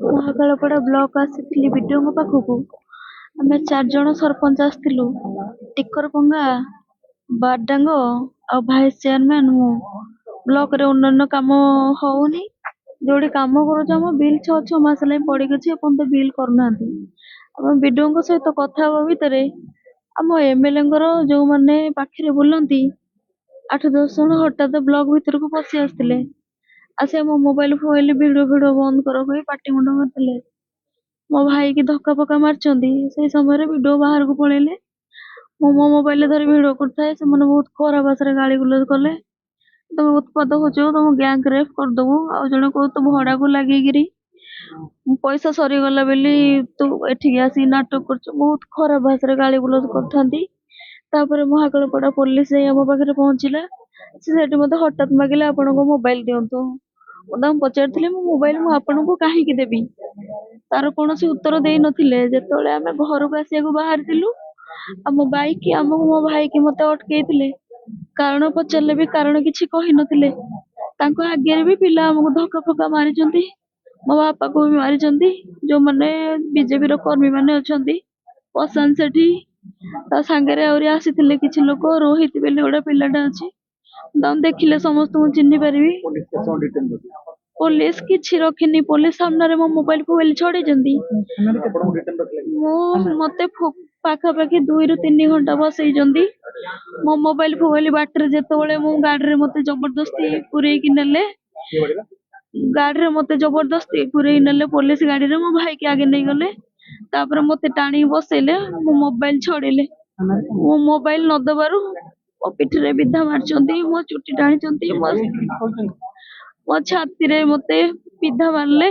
Mahakalapada block ଆସିଥିଲି ବିଡିଓଙ୍କ ପାଖକୁ। ଆମେ 4 ଜଣ ସରପଞ୍ଚ ଆସିଥିଲୁ। ଟିକରପଙ୍ଗା, ବାରଡାଙ୍ଗ ଆଉ ଭାଇସ୍ ଚେୟାରମ୍ୟାନ୍ ମୁଁ। ବ୍ଲକରେ ଉନ୍ନୟନ କାମ ହଉନି। ଯୋଉଠି କାମ କରୁଛୁ ଆମ ବିଲ୍ 6 ମାସ ହେଲାଣି ପଡିକି ଅଛି, ଏପର୍ଯ୍ୟନ୍ତ ବିଲ୍ କରୁନାହାନ୍ତି। ଆମ ବିଡିଓଙ୍କ ସହିତ କଥା ହବା ଭିତରେ ଆମ ଏମଏଲଏଙ୍କର ଯୋଉମାନେ ପାଖରେ ବୁଲନ୍ତି 8-10 ଜଣ ହଠାତ୍ ବ୍ଲକ ଭିତରକୁ ପଶି ଆସିଥିଲେ। ଆସି ମୋ ମୋବାଇଲ ଫୋବାଇଲ ଭିଡିଓ ବନ୍ଦ କର କହି ପାଟି ମୁଣ୍ଡ କରିଥିଲେ। ମୋ ଭାଇ କି ଧକ୍କା ଫକ୍କା ମାରିଛନ୍ତି। ସେଇ ସମୟରେ ଭିଡିଓ ବାହାରକୁ ପଳେଇଲେ। ମୁଁ ମୋ ମୋବାଇଲରେ ଧରି ଭିଡିଓ କରୁଥାଏ। ସେମାନେ ବହୁତ ଖରାପ ଭାଷାରେ ଗାଳି ଗୁଲଜ କଲେ। ତମେ ଉତ୍ପାଦ ହଉଛ, ତମ ଗ୍ୟାଙ୍ଗ ରେପ୍ କରିଦବୁ। ଆଉ ଜଣେ କହୁ ତୁ ଭଡାକୁ ଲାଗିକିରି ପଇସା ସରିଗଲା ବୋଲି ତୁ ଏଠିକି ଆସିକି ନାଟକ କରୁଛୁ। ବହୁତ ଖରାପ ଭାଷାରେ ଗାଳି ଗୁଲଜ କରିଥାନ୍ତି। ତାପରେ ମହାକାଳପଡ଼ା ପୋଲିସ ଯାଇ ଆମ ପାଖରେ ପହଞ୍ଚିଲା। ସେ ସେଠି ମତେ ହଠାତ୍ ମାଗିଲେ ଆପଣଙ୍କ ମୋବାଇଲ ଦିଅନ୍ତୁ। ମୁଁ ତାଙ୍କୁ ପଚାରିଥିଲି ମୋ ମୋବାଇଲ ମୁଁ ଆପଣଙ୍କୁ କାହିଁକି ଦେବି? ତାର କୌଣସି ଉତ୍ତର ଦେଇ ନଥିଲେ। ଯେତେବେଳେ ଆମେ ଘରକୁ ଆସିବାକୁ ବାହାରିଥିଲୁ, ଆମ ବାଇକ୍ ଆମକୁ ମୋ ଭାଇକି ମତେ ଅଟକେଇଥିଲେ। କାରଣ ପଚାରିଲେ ବି କାରଣ କିଛି କହିନଥିଲେ। ତାଙ୍କ ଆଗରେ ବି ପିଲା ଆମକୁ ଧକ୍କା ଫକ୍କା ମାରିଛନ୍ତି। ମୋ ବାପାକୁ ବି ମାରିଛନ୍ତି। ଯୋଉମାନେ ବିଜେପିର କର୍ମୀ ମାନେ ଅଛନ୍ତି, ପ୍ରଶାନ୍ତ ସେଠୀ, ତା ସାଙ୍ଗରେ ଆହୁରି ଆସିଥିଲେ କିଛି ଲୋକ। ରୋହିତ ବୋଲି ଗୋଟେ ପିଲାଟା ଅଛି, ତାଙ୍କୁ ଦେଖିଲେ ସମସ୍ତଙ୍କୁ ଚିହ୍ନି ପାରିବି। ପୋଲିସ କିଛି ରଖିନି। ପୋଲିସ ସାମ୍ନାରେ ମୋ ମୋବାଇଲ ଫୋବାଇଲ ଛଡେଇଛନ୍ତି। ମତେ ପାଖାପାଖି 2-3 ଘଣ୍ଟା ବସେଇଛନ୍ତି। ମୋ ମୋବାଇଲ ଫୋବାଇଲ ବାଟରେ ଯେତେବେଳେ ମୁଁ ଗାଡିରେ ମତେ ଜବରଦସ୍ତି ପୁରେଇକି ନେଲେ, ପୋଲିସ ଗାଡିରେ ମୋ ଭାଇକି ଆଗେ ନେଇଗଲେ। ତାପରେ ମତେ ଟାଣିକି ବସେଇଲେ, ମୋ ମୋବାଇଲ ଛଡେଇଲେ। ମୋ ମୋବାଇଲ ନ ଦବାରୁ ମୋ ପିଠିରେ ବିଧା ମାରିଛନ୍ତି, ମୋ ଚୁଟି ଟାଣିଛନ୍ତି, ମୋ ଛାତିରେ ମତେ ବିଧା ମାରିଲେ।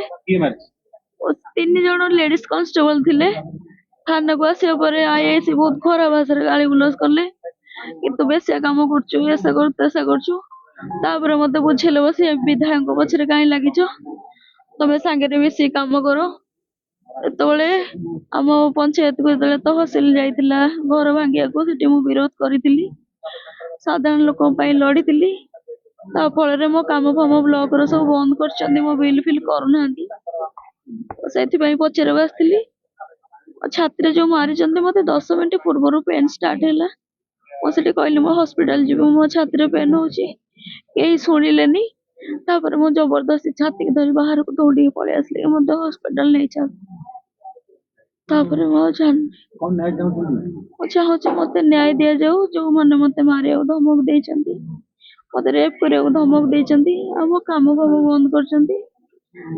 3 ଜଣ ଲେଡିଜ କନଷ୍ଟେବଳ ଥିଲେ। ଥାନାକୁ ଆସିବା ପରେ ଆଇଆଇସି ବହୁତ ଖରାପ ଭାଷାରେ ଗାଳି ଗୁଲଜ କଲେ। କିନ୍ତୁ ବେଶିଆ କାମ କରୁଛୁ, ଏସା କରୁଛୁ ତେସା କରୁଛୁ। ତାପରେ ମତେ ବୁଝେଇଲେ ବସି ବିଧାୟକଙ୍କ ପଛରେ କାହିଁ ଲାଗିଛ, ତମେ ସାଙ୍ଗରେ ମିଶିକି କାମ କର। ଯେତେବେଳେ ଆମ ପଞ୍ଚାୟତକୁ ଯେତେବେଳେ ତହସିଲ ଯାଇଥିଲା ଘର ଭାଙ୍ଗିବାକୁ, ସେଠି ମୁଁ ବିରୋଧ କରିଥିଲି। ସାଧାରଣ ଲୋକଙ୍କ ପାଇଁ ଲଢିଥିଲି। ତା ଫଳରେ ମୋ କାମ ଫାମ ବ୍ଲକର ସବୁ ବନ୍ଦ କରିଛନ୍ତି। ମୋ ବିଲ୍ ଫିଲ୍ କରୁନାହାନ୍ତି। ସେଥିପାଇଁ ପଚାରିବାକୁ ଆସିଥିଲି। ଛାତିରେ ଯୋଉ ମାରିଛନ୍ତି, ମତେ 10 ମିନିଟ୍ ପୂର୍ବରୁ ପେନ୍ ଷ୍ଟାର୍ଟ ହେଲା। ମୁଁ ସେଠି କହିଲି ମୁଁ ହସ୍ପିଟାଲ ଯିବି, ମୋ ଛାତିରେ ପେନ୍ ହଉଛି। କେହି ଶୁଣିଲେନି। ତାପରେ ମୁଁ ଜବରଦସ୍ତି ଛାତିକି ଧରି ବାହାରକୁ ଦୌଡ଼ିକି ପଳେଇ ଆସିଲି, ମତେ ହସ୍ପିଟାଲ ନେଇଚାଲ। ତାପରେ ମୁଁ ଚାହୁଁଛି ମତେ ନ୍ୟାୟ ଦିଆଯାଉ। ଯୋଉମାନେ ମତେ ମାରିବାକୁ ଧମକ ଦେଇଛନ୍ତି, ମତେ ରେପ୍ କରିବାକୁ ଧମକ ଦେଇଛନ୍ତି, ଆଉ ମୋ କାମ ଫାମ ବନ୍ଦ କରିଛନ୍ତି,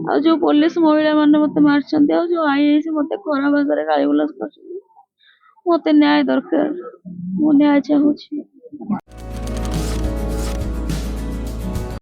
ଆଉ ଯୋଉ ପୋଲିସ ମହିଳା ମାନେ ମତେ ମାରିଛନ୍ତି, ଆଉ ଯୋଉ ଆଇଆଇସି ମତେ ଖରାପ ଭାଷାରେ ଗାଳି ଗୁଲଜ କରିଛନ୍ତି, ମତେ ନ୍ୟାୟ ଦରକାର। ମୁଁ ନ୍ୟାୟ ଚାହୁଁଛି।